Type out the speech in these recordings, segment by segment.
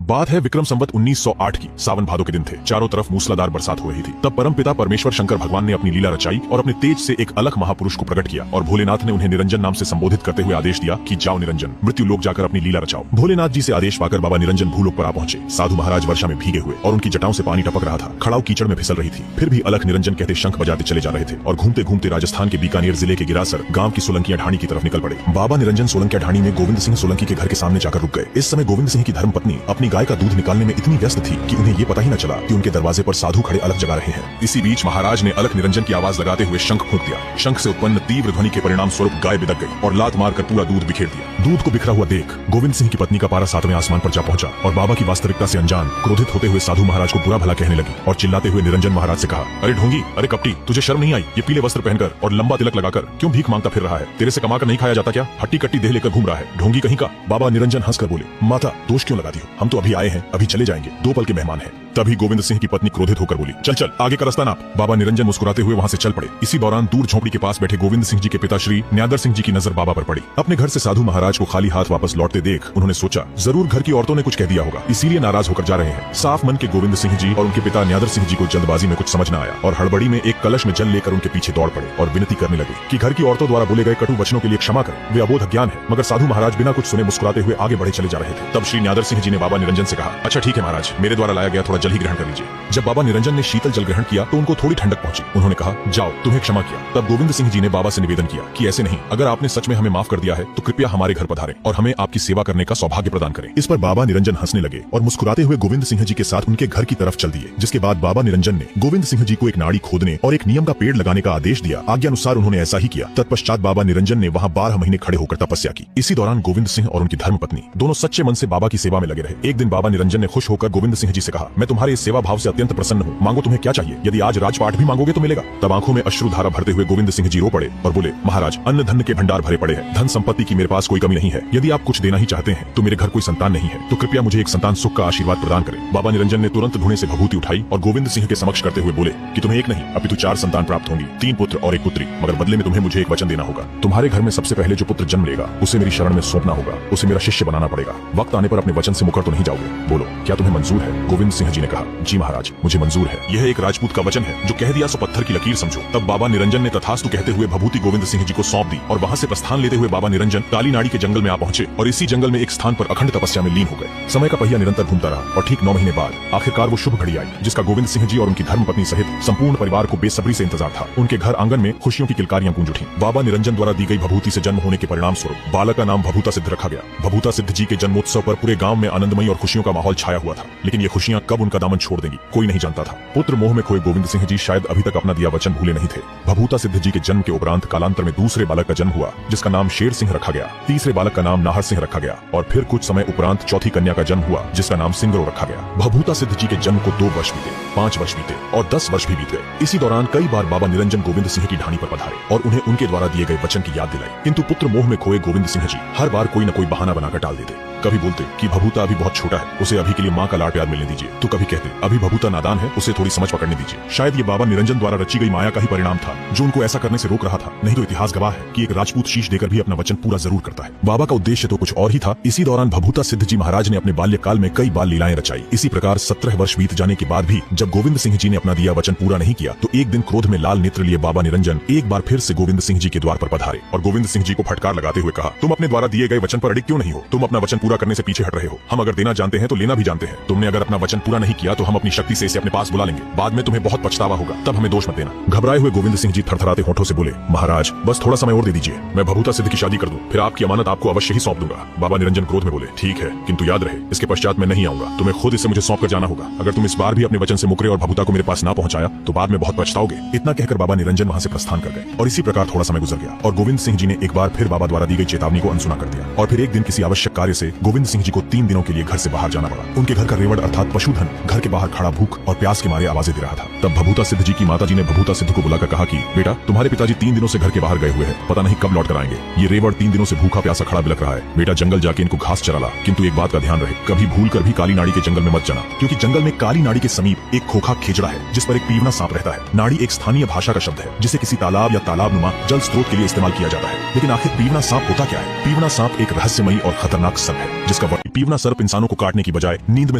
बात है विक्रम संवत 1908 की। सावन भादो के दिन थे, चारों तरफ मूसलाधार बरसात हो रही थी। तब परम पिता परमेश्वर शंकर भगवान ने अपनी लीला रचाई और अपने तेज से एक अलख महापुरुष को प्रकट किया और भोलेनाथ ने उन्हें निरंजन नाम से संबोधित करते हुए आदेश दिया कि जाओ निरंजन, मृत्यु लोक जाकर अपनी लीला रचाओ। भोलेनाथ जी से आदेश पाकर बाबा निरंजन भूलोक पर आ पहुंचे। साधु महाराज वर्षा में भीगे हुए और उनकी जटाओं से पानी टपक रहा था। खड़ाऊ कीचड़ में फिसल रही थी। फिर भी अलख निरंजन कहते शंख बजाते चले जा रहे थे और घूमते घूमते राजस्थान के बीकानेर जिले के गिरासर गांव की सोलंकिया ढाणी की तरफ निकल पड़े। बाबा निरंजन सोलंकिया ढाणी में गोविंद सिंह सोलंकी के घर के सामने जाकर रुक गए। इस समय गोविंद सिंह की धर्मपत्नी अपनी गाय का दूध निकालने में इतनी व्यस्त थी कि उन्हें ये पता ही न चला कि उनके दरवाजे पर साधु खड़े अलख जगा रहे हैं। इसी बीच महाराज ने अलख निरंजन की आवाज लगाते हुए शंख फूंक दिया। शंख से उत्पन्न तीव्र ध्वनि के परिणाम स्वरूप गाय बिदक गई और लात मारकर पूरा दूध बिखेर दिया। दूध को बिखरा हुआ देख गोविंद सिंह की पत्नी का पारा 7वें आसमान पर जा पहुंचा और बाबा की वास्तविकता से अनजान क्रोधित होते हुए साधु महाराज को बुरा भला कहने लगी और चिल्लाते हुए निरंजन महाराज से कहा, अरे ढोंगी, अरे कपटी, तुझे शर्म नहीं आई? ये पीले वस्त्र पहनकर और लंबा तिलक लगाकर क्यों भीख मांगता फिर रहा है? तेरे से कमाकर नहीं खाया जाता क्या? हट्टी कट्टी देह लेकर घूम रहा है, ढोंगी कहीं का। बाबा निरंजन हंसकर बोले, माता दोष क्यों लगाती हो? हम तो अभी आए हैं, अभी चले जाएंगे, 2 पल के मेहमान हैं। तभी गोविंद सिंह की पत्नी क्रोधित होकर बोली, चल चल आगे का रास्ता नाप। बाबा निरंजन मुस्कुराते हुए वहां से चल पड़े। इसी दौरान दूर झोपड़ी के पास बैठे गोविंद सिंह जी के पिता श्री न्यादर सिंह जी की नजर बाबा पर पड़ी। अपने घर से साधु महाराज को खाली हाथ वापस लौटते देख उन्होंने सोचा जरूर घर की औरतों ने कुछ कह दिया होगा, इसीलिए नाराज होकर जा रहे हैं। साफ मन के गोविंद सिंह जी और उनके पिता न्यादर सिंह जी को जल्दबाजी में कुछ समझ न आया और हड़बड़ी में एक कलश में जल लेकर उनके पीछे दौड़ पड़े और विनती करने लगे कि घर की औरतों द्वारा बोले गए कटु वचनों के लिए क्षमा करें, वे अबोध अज्ञान है। मगर साधु महाराज बिना कुछ सुने मुस्कुराते हुए आगे बढ़े चले जा रहे थे। तब श्री न्यादर सिंह जी ने बाबा निरंजन से कहा, अच्छा ठीक है महाराज, मेरे द्वारा लाया गया थोड़ा जल ही ग्रहण कर लीजिए। जब बाबा निरंजन ने शीतल जल ग्रहण किया तो उनको थोड़ी ठंडक पहुंची। उन्होंने कहा, जाओ, तुम्हें क्षमा किया। तब गोविंद सिंह जी ने बाबा से निवेदन किया कि ऐसे नहीं, अगर आपने सच में हमें माफ कर दिया है तो कृपया हमारे घर पधारें और हमें आपकी सेवा करने का सौभाग्य प्रदान करें। इस पर बाबा निरंजन हंसने लगे और मुस्कुराते हुए गोविंद सिंह जी के साथ उनके घर की तरफ चल दिए। जिसके बाद बाबा निरंजन ने गोविंद सिंह जी को एक नाड़ी खोदने और एक नीम का पेड़ लगाने का आदेश दिया। आज्ञानुसार उन्होंने ऐसा ही किया। तत्पश्चात बाबा निरंजन ने वहाँ 12 महीने खड़े होकर तपस्या की। इसी दौरान गोविंद सिंह और उनकी धर्मपत्नी दोनों सच्चे मन से बाबा की सेवा में लगे रहे। एक दिन बाबा निरंजन ने खुश होकर गोविंद सिंह जी से कहा, मैं तुम्हारे इस सेवा भाव से अत्यंत प्रसन्न हूँ, मांगो तुम्हें क्या चाहिए, यदि आज राजपाट भी मांगोगे तो मिलेगा। तब आंखों में अश्रुधारा भरते हुए गोविंद सिंह जी रो पड़े और बोले, महाराज अन्न धन के भंडार भरे पड़े हैं, धन संपत्ति की मेरे पास कोई कमी नहीं है। यदि आप कुछ देना ही चाहते हैं तो मेरे घर कोई संतान नहीं है, तो कृपया मुझे एक संतान सुख का आशीर्वाद प्रदान करें। बाबा निरंजन ने तुरंत धुने से भभूति उठाई और गोविंद सिंह के समक्ष करते हुए बोले कि तुम्हें एक नहीं अपितु 4 संतान प्राप्त होंगी, 3 पुत्र और 1 पुत्री, मगर बदले में तुम्हें मुझे एक वचन देना होगा। तुम्हारे घर में सबसे पहले जो पुत्र जन्म लेगा उसे मेरी शरण में सौंपना होगा, उसे मेरा शिष्य बनाना पड़ेगा। वक्त आने पर अपने वचन से मुकर तो नहीं जाओगे? बोलो, क्या तुम्हें मंजूर है? गोविंद सिंह जी ने कहा, जी महाराज, मुझे मंजूर है। यह एक राजपूत का वचन है, जो कह दिया सो पत्थर की लकीर समझो। तब बाबा निरंजन ने तथास्तु कहते हुए भभूति गोविंद सिंह जी को सौंप दी और वहां से प्रस्थान लेते हुए बाबा निरंजन काली नाड़ी के जंगल में आ पहुंचे और इसी जंगल में एक स्थान पर अखंड तपस्या में लीन हो गए। समय का पहिया निरंतर घूमता रहा और ठीक 9 महीने बाद आखिरकार वो शुभ घड़ी आई, जिसका गोविंद सिंह जी और उनकी धर्मपत्नी सहित संपूर्ण परिवार को बेसब्री से इंतजार था। उनके घर आंगन में खुशियों की किलकारियां गूंज उठी। बाबा निरंजन द्वारा दी गई भभूति से जन्म होने के परिणाम स्वरूप बालक का नाम भभूता सिद्ध रखा गया। भभूता सिद्ध जी के जन्मोत्सव पर पूरे गांव में आनंदमयी और खुशियों का माहौल छाया हुआ था। लेकिन ये खुशियां कब उनका दामन छोड़ देंगी कोई नहीं जानता था। पुत्र मोह में खोए गोविंद सिंह जी शायद अभी तक अपना दिया वचन भूले नहीं थे। भभूता सिद्ध जी के जन्म के उपरांत कालांतर में दूसरे बालक का जन्म हुआ, जिसका नाम शेर सिंह रखा गया। तीसरे बालक का नाम नाहर सिंह रखा गया और फिर कुछ समय उपरांत चौथी कन्या का जन्म हुआ, जिसका नाम सिंगरो रखा गया। भभूता सिद्ध जी के जन्म को 2 वर्ष बीते, 5 वर्ष बीते और 10 वर्ष भी बीत गए। इसी दौरान कई बार बाबा निरंजन गोविंद सिंह की ढाणी पर पधारे और उन्हें उनके द्वारा दिए गए वचन की याद दिलाई। किंतु पुत्र मोह में खोए गोविंद सिंह जी हर बार कोई न कोई बहाना बनाकर टाल देते। कभी बोलते कि भभूता अभी बहुत छोटा है, उसे अभी के लिए माँ का लाड प्यार मिलने दीजिए, तो कभी कहते अभी भभूता नादान है, उसे थोड़ी समझ पकड़ने दीजिए। शायद ये बाबा निरंजन द्वारा रची गई माया का ही परिणाम था जो उनको ऐसा करने से रोक रहा था। नहीं तो इतिहास गवाह है कि एक राजपूत शीश देकर भी अपना वचन पूरा जरूर करता है। बाबा का उद्देश्य तो कुछ और ही था। इसी दौरान भभूता सिद्ध जी महाराज ने अपने बाल्यकाल में कई बाल लीलाएं रचाई। इसी प्रकार 17 वर्ष बीत जाने के बाद भी जब गोविंद सिंह जी ने अपना दिया वचन पूरा नहीं किया तो एक दिन क्रोध में लाल नेत्र लिए बाबा निरंजन एक बार फिर से गोविंद सिंह जी के द्वार पर पधारे और गोविंद सिंह जी को फटकार लगाते हुए कहा, तुम अपने द्वारा दिए गए वचन पर अडिग क्यों नहीं हो? तुम अपना वचन पूरा करने से पीछे हट रहे हो। हम अगर देना जानते हैं तो लेना भी जानते हैं। तुमने अगर अपना वचन पूरा नहीं किया तो हम अपनी शक्ति से इसे अपने पास बुला लेंगे। बाद में तुम्हें बहुत पछतावा होगा, तब हमें दोष मत देना। घबराए हुए गोविंद सिंह जी थरथराते होठों से बोले, महाराज बस थोड़ा समय और दे दीजिए, मैं भभूता सिद्ध की शादी कर दूं, फिर आपकी अमानत आपको अवश्य ही सौंप दूंगा। बाबा निरंजन क्रोध में बोले, ठीक है, किंतु याद रहे इसके पश्चात मैं नहीं आऊंगा, तुम्हें खुद इसे मुझे सौंप कर जाना होगा। अगर तुम इस बार भी अपने वचन से मुकरे और भभूता को मेरे पास ना पहुंचाया तो बाद में बहुत पछताओगे। इतना कहकर बाबा निरंजन वहां से प्रस्थान कर गए और इसी प्रकार थोड़ा समय गुजर गया और गोविंद सिंह जी ने एक बार फिर बाबा द्वारा दी गई चेतावनी को अनसुना कर दिया और फिर एक दिन किसी आवश्यक कार्य से गोविंद सिंह जी को 3 दिनों के लिए घर से बाहर जाना पड़ा। उनके घर का रेवड़ अर्थात पशुधन घर के बाहर खड़ा भूख और प्यास के मारे आवाजें दे रहा था। तब भभूता सिद्ध जी की माताजी ने भभूता सिद्ध को बुलाकर कहा कि बेटा, तुम्हारे पिताजी 3 दिनों से घर के बाहर गए हुए हैं, पता नहीं कब लौट कर आएंगे। ये रेवड़ 3 दिनों से भूखा प्यासा खड़ा बिलख रहा है, बेटा जंगल जाके इनको घास चरा ला। किंतु एक बात का ध्यान रहे, कभी भूल कर भी काली नाड़ी के जंगल में मत जाना, क्योंकि जंगल में काली नाड़ी के समीप एक खोखा खेजड़ा है जिस पर एक पीवना सांप रहता है। नाड़ी एक स्थानीय भाषा का शब्द है जिसे किसी तालाब या तालाब नुमा जल स्रोत के लिए इस्तेमाल किया जाता है। लेकिन आखिर पीवना सांप होता क्या है? पीवना सांप एक रहस्यमयी और खतरनाक सर्प है जिसका पीवना सर्प इंसानों को काटने की बजाय नींद में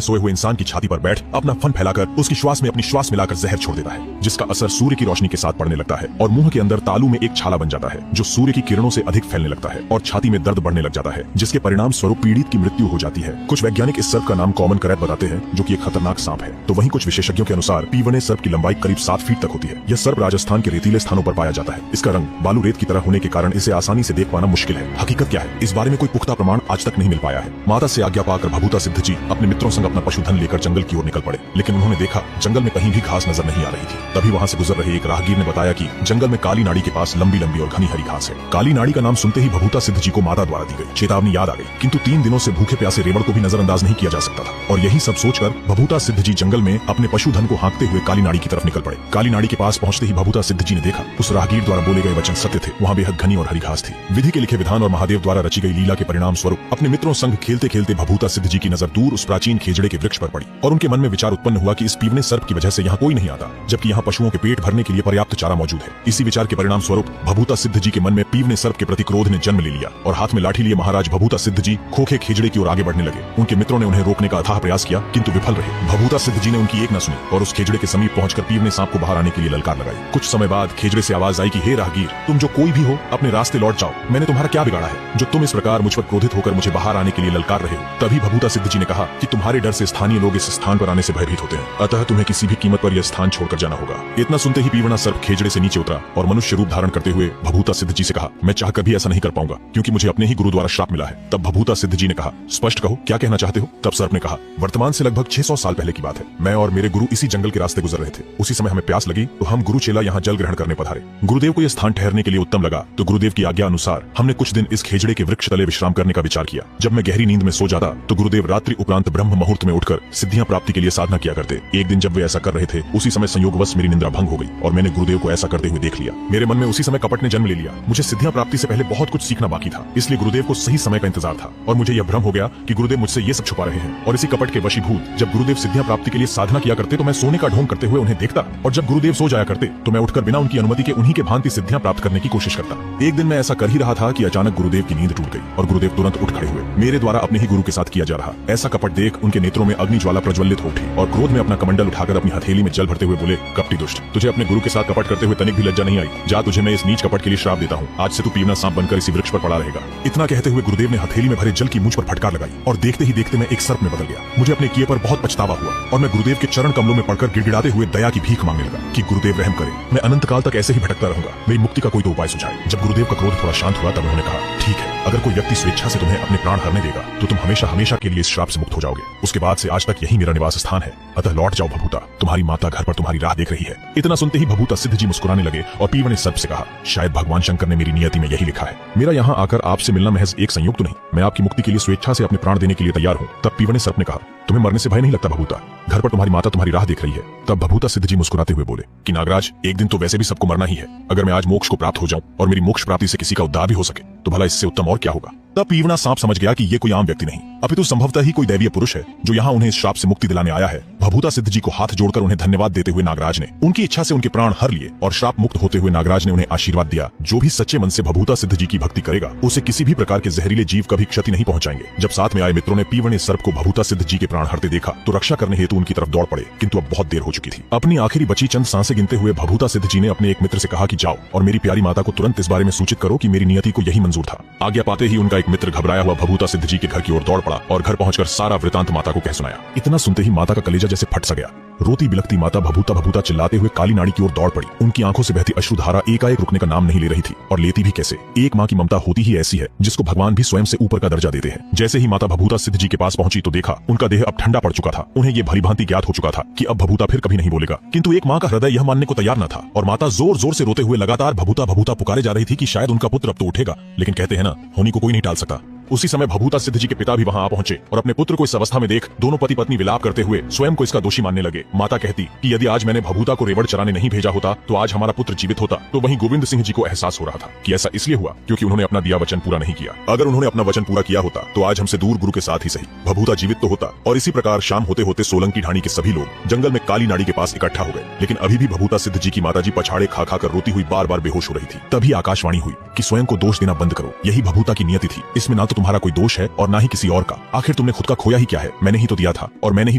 सोए हुए इंसान की छाती पर बैठ अपना फन फैलाकर उसकी श्वास में अपनी श्वास मिलाकर जहर छोड़ देता है, जिसका असर सूर्य की रोशनी के साथ पड़ने लगता है और मुंह के अंदर तालू में एक छाला बन जाता है जो सूर्य की किरणों से अधिक फैलने लगता है और छाती में दर्द बढ़ने लग जाता है, जिसके परिणाम स्वरूप पीड़ित की मृत्यु हो जाती है। कुछ वैज्ञानिक इस सर्प का नाम कॉमन करैट बताते हैं, जो कि एक खतरनाक सांप है, तो वहीं कुछ विशेषज्ञों के अनुसार पीवने सर्प की लंबाई करीब 7 फीट तक होती है। यह सर्प राजस्थान के रेतीले स्थानों पर पाया जाता है। इसका रंग बालू रेत की तरह होने के कारण इसे आसानी से देख पाना मुश्किल है। हकीकत क्या है, इस बारे में कोई पुख्ता प्रमाण आज तक नहीं मिल पाया है। माता से आज्ञा पाकर भभूता सिद्ध जी अपने मित्रों संग अपना पशुधन लेकर जंगल की ओर निकल पड़े, लेकिन उन्होंने देखा जंगल में कहीं भी घास नजर नहीं आ रही थी। तभी वहां से गुजर रहे एक राहगीर ने बताया कि जंगल में काली नाड़ी के पास लंबी लंबी और घनी हरी घास है। काली नाड़ी का नाम सुनते ही भभूता सिद्ध जी को माता द्वारा दी गई चेतावनी याद आ गई, किंतु 3 दिनों से भूखे प्यासे रेवड़ को भी नजरअंदाज नहीं किया जा सकता था। और यही सब सोचकर भभूता सिद्ध जी जंगल में अपने पशुधन को हाँकते हुए काली नाड़ी की तरफ निकल पड़े। काली नाड़ी के पास पहुंचते ही भभूता सिद्ध जी ने देखा उस राहगीर द्वारा बोले गए वचन सत्य थे। वहां बेहद घनी और हरी घास थी। विधि के लिखे विधान और महादेव द्वारा रची गई लीला के परिणाम स्वरूप अपने मित्रों संग खेलते खेलते भभूता सिद्ध जी की नजर दूर उस प्राचीन खेजड़े के वृक्ष पर पड़ी और उनके मन में विचार उत्पन्न हुआ कि इस पीवने सर्प की वजह से यहाँ कोई नहीं आता, जबकि यहाँ पशुओं के पेट भरने के लिए पर्याप्त चारा मौजूद है। इसी विचार के परिणाम स्वरूप भभूता सिद्ध जी के मन में पीवने सर्प के प्रति क्रोध ने जन्म ले लिया और हाथ में लाठी लिए महाराज भभूता सिद्ध जी खोखे खेजड़े की ओर आगे बढ़ने लगे। उनके मित्रों ने उन्हें रोकने का अथाह प्रयास किया, किंतु विफल रहे। भभूता सिद्ध जी ने उनकी एक न सुनी और उस खेजड़े के समीप पहुंचकर पीवने सांप को बाहर आने के लिए ललकार लगाई। कुछ समय बाद खेजड़े से आवाज आई कि हे राहगीर, तुम जो कोई भी हो अपने रास्ते लौट जाओ। मैंने तुम्हारा क्या बिगाड़ा है जो तुम इस प्रकार मुझ पर क्रोधित होकर मुझे बाहर आने के लिए ललकार रहे हो? तभी भभूता सिद्ध जी ने कहा कि तुम्हारे डर से स्थानीय लोग इस स्थान पर आने से भयभीत होते हैं, अतः तुम्हें किसी भी कीमत पर यह स्थान छोड़कर जाना होगा। इतना सुनते ही पीवना सर्प खेजड़े से नीचे उतरा और मनुष्य रूप धारण करते हुए भभूता सिद्ध जी से कहा, मैं चाहकर भी ऐसा नहीं कर पाऊंगा क्योंकि मुझे अपने ही गुरु द्वारा श्राप मिला है। तब भभूता सिद्ध जी ने कहा, स्पष्ट कहो क्या कहना चाहते हो? तब सर्प ने कहा, वर्तमान से लगभग 600 साल पहले की बात है। मैं और मेरे गुरु इसी जंगल के रास्ते गुजर रहे थे। उसी समय हमें प्यास लगी तो हम गुरु चेला यहाँ जल ग्रहण करने पधारे। गुरुदेव को यह स्थान ठहरने के लिए उत्तम लगा तो गुरुदेव की आज्ञा अनुसार हमने कुछ दिन इस खेजड़े के वृक्ष तले विश्राम करने का विचार किया। जब मैं गहरी नींद में सो जाता तो गुरुदेव रात्रि उपरांत ब्रह्म मुहूर्त में उठकर सिद्धियां प्राप्ति के लिए साधना किया करते। एक दिन जब वे ऐसा कर रहे थे उसी समय संयोगवश मेरी निंद्रा भंग हो गई और मैंने गुरुदेव को ऐसा करते हुए देख लिया। मेरे मन में उसी समय कपट ने जन्म ले लिया। मुझे सिद्धियां प्राप्ति से पहले बहुत कुछ सीखना बाकी था, इसलिए गुरुदेव को सही समय का इंतजार था और मुझे यह भ्रम हो गया कि गुरुदेव मुझसे ये सब छुपा रहे हैं। और इसी कपट के वशीभूत जब गुरुदेव सिद्धियां प्राप्ति के लिए साधना किया करते तो मैं सोने का ढोंग करते हुए उन्हें देखता और जब गुरुदेव सो जाया करते तो मैं उठकर बिना उनकी अनुमति के उन्हीं के भांति सिद्धियां प्राप्त करने की कोशिश करता। एक दिन मैं ऐसा कर ही रहा था कि अचानक गुरुदेव की नींद टूट गई और गुरुदेव तुरंत उठ खड़े हुए। मेरे द्वारा अपने ही गुरु के साथ किया जा रहा ऐसा कपट देख उनके नेत्रों में अग्नि ज्वाला प्रज्वलित हो उठी और क्रोध में अपना कमंडल उठाकर अपनी हथेली में जल भरते हुए बोले, कपटी दुष्ट, तुझे अपने गुरु के साथ कपट करते हुए तनिक भी लज्जा नहीं आई? जा, तुझे मैं इस नीच कपट के लिए श्राप देता हूँ। आज से तू पीवना सांप बनकर इसी वृक्ष पर पड़ा रहेगा। इतना कहते हुए गुरुदेव ने हथेली में भरे जल की मुझ पर फटकार लगाई और देखते ही देखते मैं एक सर्प में बदल गया। मुझे अपने किए पर बहुत पछतावा हुआ और मैं गुरुदेव के चरण कमलों में पड़कर गिड़गिड़ाते हुए दया की भीख मांगने लगा कि गुरुदेव रहम करे, मैं अनंत काल तक ऐसे ही भटकता रहूंगा, मेरी मुक्ति का कोई तो उपाय सुझाए। जब गुरुदेव का क्रोध थोड़ा शांत हुआ तब उन्होंने कहा, ठीक है, अगर कोई व्यक्ति स्वेच्छा से तुम्हें अपने प्राण हरने देगा तो तुम हमेशा हमेशा के लिए इस श्राप से मुक्त हो जाओगे। उसके बाद से आज तक यही मेरा निवास स्थान है, अतः लौट जाओ भभूता, तुम्हारी माता घर पर तुम्हारी राह देख रही है। इतना सुनते ही भभूता सिद्ध जी मुस्कुराने लगे और पीवने सर्प से कहा, शायद भगवान शंकर ने मेरी नियति में यही लिखा है। मेरा यहाँ आकर आपसे मिलना महज एक संयोग तो नहीं, मैं आपकी मुक्ति के लिए स्वेच्छा से अपने प्राण देने के लिए तैयार हूँ। तब पीवने सर्प ने कहा, तुम्हें मरने से भय नहीं लगता भभूता? घर पर तुम्हारी माता तुम्हारी राह देख रही है। तब भभूता सिद्ध जी मुस्कुराते हुए बोले कि नागराज, एक दिन तो वैसे भी सबको मरना ही है। अगर मैं आज मोक्ष को प्राप्त हो जाऊं और मेरी मोक्ष प्राप्ति से किसी का उद्धार भी हो सके तो भला इससे उत्तम और क्या होगा। तब पीवना सांप समझ गया कि ये कोई आम व्यक्ति नहीं अपितु संभवतः ही कोई दैवीय पुरुष है जो यहाँ उन्हें इस श्राप से मुक्ति दिलाने आया है। भभूता सिद्ध जी को हाथ जोड़कर उन्हें धन्यवाद देते हुए नागराज ने उनकी इच्छा से उनके प्राण हर लिए और श्राप मुक्त होते हुए नागराज ने उन्हें आशीर्वाद दिया, जो भी सच्चे मन से भभूता सिद्ध जी की भक्ति करेगा उसे किसी भी प्रकार के जहरीले जीव कभी क्षति नहीं पहुंचाएंगे। जब साथ में आए मित्रों ने पीवने सर्प को भभूता सिद्ध जी के प्राण हरते देखा तो रक्षा करने हेतु उनकी तरफ दौड़ पड़े, किंतु अब बहुत देर हो चुकी थी। अपनी आखिरी बची चंद सांसें गिनते हुए भभूता सिद्ध जी ने अपने एक मित्र से कहा कि जाओ और मेरी प्यारी माता को तुरंत इस बारे में सूचित करो कि मेरी नियति को यही मंजूर था। आज्ञा पाते ही उनका एक मित्र घबराया हुआ भभूता सिद्ध जी के घर की ओर दौड़ पड़ा और घर पहुंचकर सारा वृतांत माता को कह सुनाया। इतना सुनते ही माता का कलेजा जैसे फट सा गया। रोती बिलखती माता भभूता भभूता चिल्लाते हुए काली नाड़ी की ओर दौड़ पड़ी। उनकी आंखों से बहती अश्रुधारा एकाएक रुकने का नाम नहीं ले रही थी और लेती भी कैसे। एक माँ की ममता होती ही ऐसी है जिसको भगवान भी स्वयं से ऊपर का दर्जा देते हैं। जैसे ही माता भभूता सिद्ध जी के पास पहुंची तो देखा उनका देह अब ठंडा पड़ चुका था। उन्हें ये भली भांति ज्ञात हो चुका था कि अब भभूता फिर कभी नहीं बोलेगा, किंतु एक माँ का हृदय यह मानने को तैयार न था और माता जोर जोर से रोते हुए लगातार भभूता भभूता पुकारे जा रही थी कि शायद उनका पुत्र अब तो उठेगा। लेकिन कहते हैं ना, होनी को कोई नहीं टाल सकता। उसी समय भभूता सिद्ध जी के पिता भी वहां आ पहुंचे और अपने पुत्र को इस अवस्था में देख दोनों पति पत्नी विलाप करते हुए स्वयं को इसका दोषी मानने लगे। माता कहती कि यदि आज मैंने भभूता को रेवड़ चराने नहीं भेजा होता तो आज हमारा पुत्र जीवित होता। तो वहीं गोविंद सिंह जी को एहसास हो रहा था कि ऐसा इसलिए हुआ क्योंकि उन्होंने अपना दिया वचन पूरा नहीं किया। अगर उन्होंने अपना वचन पूरा किया होता तो आज हमसे दूर गुरु के साथ ही सही भभूता जीवित तो होता। और इसी प्रकार शाम होते होते सोलंकी ढाणी के सभी लोग जंगल में काली नाड़ी के पास इकट्ठा हो गए। लेकिन अभी भी भभूता सिद्ध जी की माताजी पछाड़े खा खा कर रोती हुई बार बार बेहोश हो रही थी। तभी आकाशवाणी हुई कि स्वयं को दोष देना बंद करो, यही भभूता की नियति थी। इसमें ना तो तुम्हारा कोई दोष है और ना ही किसी और का। आखिर तुमने खुद का खोया ही क्या है? मैंने ही तो दिया था और मैंने ही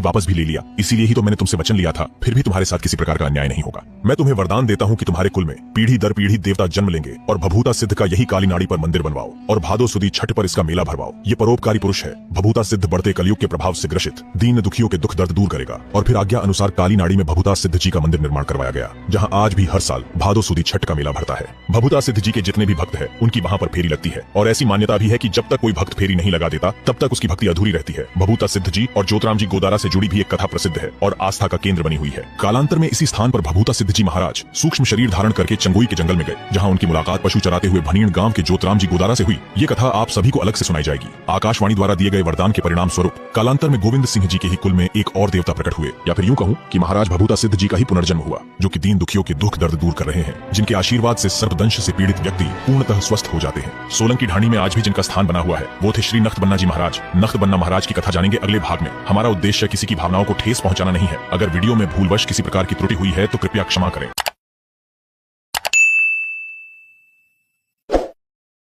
वापस भी ले लिया, इसीलिए ही तो मैंने तुमसे वचन लिया था। फिर भी तुम्हारे साथ किसी प्रकार का अन्याय नहीं होगा। मैं तुम्हें वरदान देता हूँ कि तुम्हारे कुल में पीढ़ी दर पीढ़ी देवता जन्म लेंगे और भभूता सिद्ध का यही काली नाड़ी पर मंदिर बनवाओ और भादो सुदी छठ पर इसका मेला भरवाओ। ये परोपकारी पुरुष है। भभूता सिद्ध बढ़ते कलयुग के प्रभाव से ग्रसित दीन दुखियों के दुख दर्द दूर करेगा। और फिर आज्ञा अनुसार काली नाड़ी में भभूता सिद्ध जी का मंदिर निर्माण करवाया गया, जहाँ आज भी हर साल भादो सुदी छठ का मेला भरता है। भभूता सिद्ध जी के जितने भी भक्त हैं उनकी वहाँ पर फेरी लगती है और ऐसी मान्यता भी है कि जब तक कोई भक्त फेरी नहीं लगा देता तब तक उसकी भक्ति अधूरी रहती है। भभूता सिद्ध जी और ज्योतराम जी गोदारा से जुड़ी भी एक कथा प्रसिद्ध है और आस्था का केंद्र बनी हुई है। कालांतर में इसी स्थान पर भभूता सिद्ध जी महाराज सूक्ष्म शरीर धारण करके चंगोई के जंगल में गए, जहाँ उनकी मुलाकात पशु चराते हुए भनीण गांव के ज्योतराम जी गोदारा से हुई। ये कथा आप सभी को अलग से सुनाई जाएगी। आकाशवाणी द्वारा दिए गए वरदान के परिणाम स्वरूप कालांतर में गोविंद सिंह जी के ही कुल में एक और देवता प्रकट हुए, या फिर यूं कहूं कि महाराज भभूता सिद्ध जी का ही पुनर्जन्म हुआ, जो कि दीन दुखियों के दुख दर्द दूर कर रहे हैं, जिनके आशीर्वाद से सर्पदंश से पीड़ित व्यक्ति पूर्णतः स्वस्थ हो जाते हैं। सोलंकी की ढाणी में आज भी जिनका स्थान बना हुआ है वो थे श्री नख्त बन्ना जी महाराज। नख्त बन्ना महाराज की कथा जानेंगे अगले भाग में। हमारा उद्देश्य किसी की भावनाओं को ठेस पहुंचाना नहीं है। अगर वीडियो में भूलवश किसी प्रकार की त्रुटि हुई है तो कृपया क्षमा करें।